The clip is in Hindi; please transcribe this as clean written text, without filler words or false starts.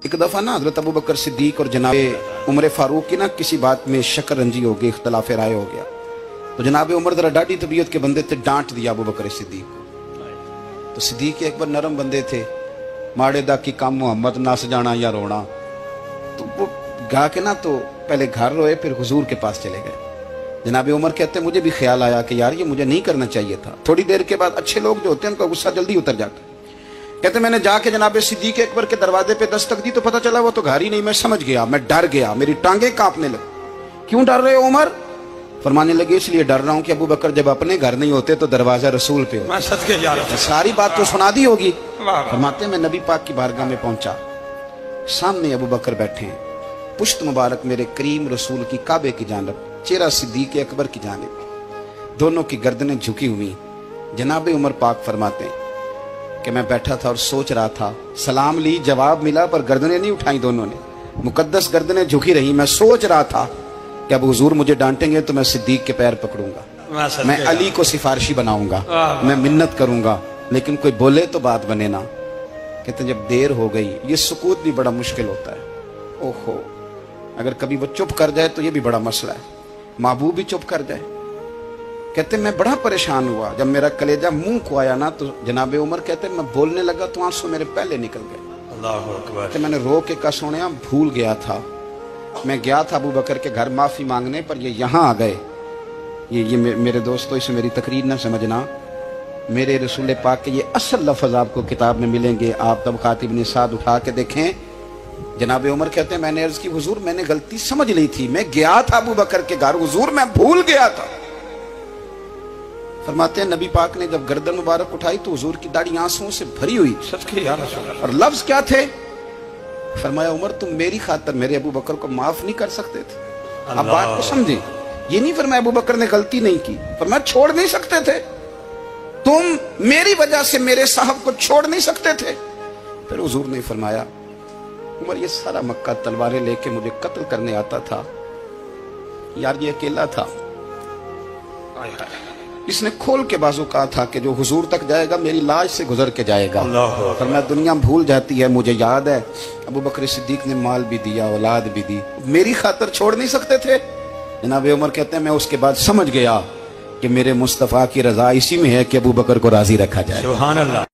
एक दफ़ा ना हज़रत अबू बकर सिद्दीक और जनाब उमर फारूक की ना किसी बात में शक्कर रंजी हो गई, इख्तलाफ राय हो गया। तो जनाब उमर जरा डाढ़ी तबीयत के बंदे थे, डांट दिया अबू बकर सिद्दीक को। तो सिद्दीक एक बार नरम बंदे थे, माड़े दा की काम मोहम्मद नस जाना या रोना। तो वो गा के ना तो पहले घर रोए, फिर हुजूर के पास चले गए। जनाब उमर कहते मुझे भी ख्याल आया कि यार ये मुझे नहीं करना चाहिए था। थोड़ी देर के बाद अच्छे लोग जो होते हैं उनका गुस्सा जल्दी उतर जाता है। कहते मैंने जाके जनाब सिद्दीक अकबर के दरवाजे पे दस्तक दी तो पता चला वो तो घर ही नहीं। मैं समझ गया, मैं डर गया, मेरी टांगें कांपने लगी। क्यों डर रहे हो उमर? फरमाने लगे इसलिए डर रहा हूं कि अबू बकर जब अपने घर नहीं होते तो दरवाजा रसूल पे होता। मैं सदके जा रहा हूं। सारी बात तो सुना दी होगी। फरमाते मैं नबी पाक की बारगाह में पहुंचा, सामने अबू बकर बैठे हैं, पुश्त मुबारक मेरे करीम रसूल की काबे की जानब, चेहरा सिद्दीक अकबर की जानब, दोनों की गर्दनें झुकी हुई। जनाब उमर पाक फरमाते हैं कि मैं बैठा था और सोच रहा था, सलाम ली, जवाब मिला, पर गर्दनें नहीं उठाई दोनों ने, मुकद्दस गर्दनें झुकी रही। मैं सोच रहा था कि अब हुजूर मुझे डांटेंगे तो मैं सिद्दीक के पैर पकड़ूंगा, मैं अली को सिफारिशी बनाऊंगा, मैं मिन्नत करूंगा, लेकिन कोई बोले तो बात बने ना। कहते जब देर हो गई, ये सुकूत भी बड़ा मुश्किल होता है। ओहो, अगर कभी वो चुप कर जाए तो ये भी बड़ा मसला है, महबूब भी चुप कर जाए। कहते मैं बड़ा परेशान हुआ, जब मेरा कलेजा मुंह को आया ना तो जनाब उमर कहते मैं बोलने लगा तो आंसू मेरे पहले निकल गए। अल्लाहू अकबर। तो मैंने रो के कहा सोनिया भूल गया था, मैं गया था अबू बकर के घर माफी मांगने, पर ये यहाँ आ गए। ये मेरे दोस्तों इसमें मेरी तकरीर ना समझना, मेरे रसूल पाक के ये असल लफ्ज आपको किताब में मिलेंगे। आप तब खातिब ने साथ उठा के देखें। जनाब उमर कहते हैं मैंने अर्ज की हुजूर मैंने गलती समझ ली थी, मैं गया था अबू बकर के घर, हुजूर मैं भूल गया था। फरमाते हैं नबी पाक ने जब गर्दन मुबारक उठाई तो हुजूर की दाढ़ी आंसुओं से भरी हुई। और लफ्ज क्या थे? फरमाया उमर तुम मेरी खातर मेरे अबू बकर को माफ नहीं कर सकते थे? आप बात को समझे, ये नहीं फरमाया अबू बकर ने गलती नहीं की, फरमाया छोड़ नहीं सकते थे, तुम मेरी वजह से मेरे साहब को छोड़ नहीं सकते थे। फिर हुजूर ने फरमाया उमर ये सारा मक्का तलवारें लेके मुझे कत्ल करने आता था, यार ये अकेला था, इसने खोल के बाजू कहा था कि जो हुजूर तक जाएगा मेरी लाश से गुजर के जाएगा। पर मैं दुनिया भूल जाती है, मुझे याद है अबू बकर सिद्दीक ने माल भी दिया, औलाद भी दी, मेरी खातर छोड़ नहीं सकते थे। जनाब उमर कहते हैं मैं उसके बाद समझ गया कि मेरे मुस्तफ़ा की रजा इसी में है कि अबू बकर को राजी रखा जाए। सुभान अल्लाह।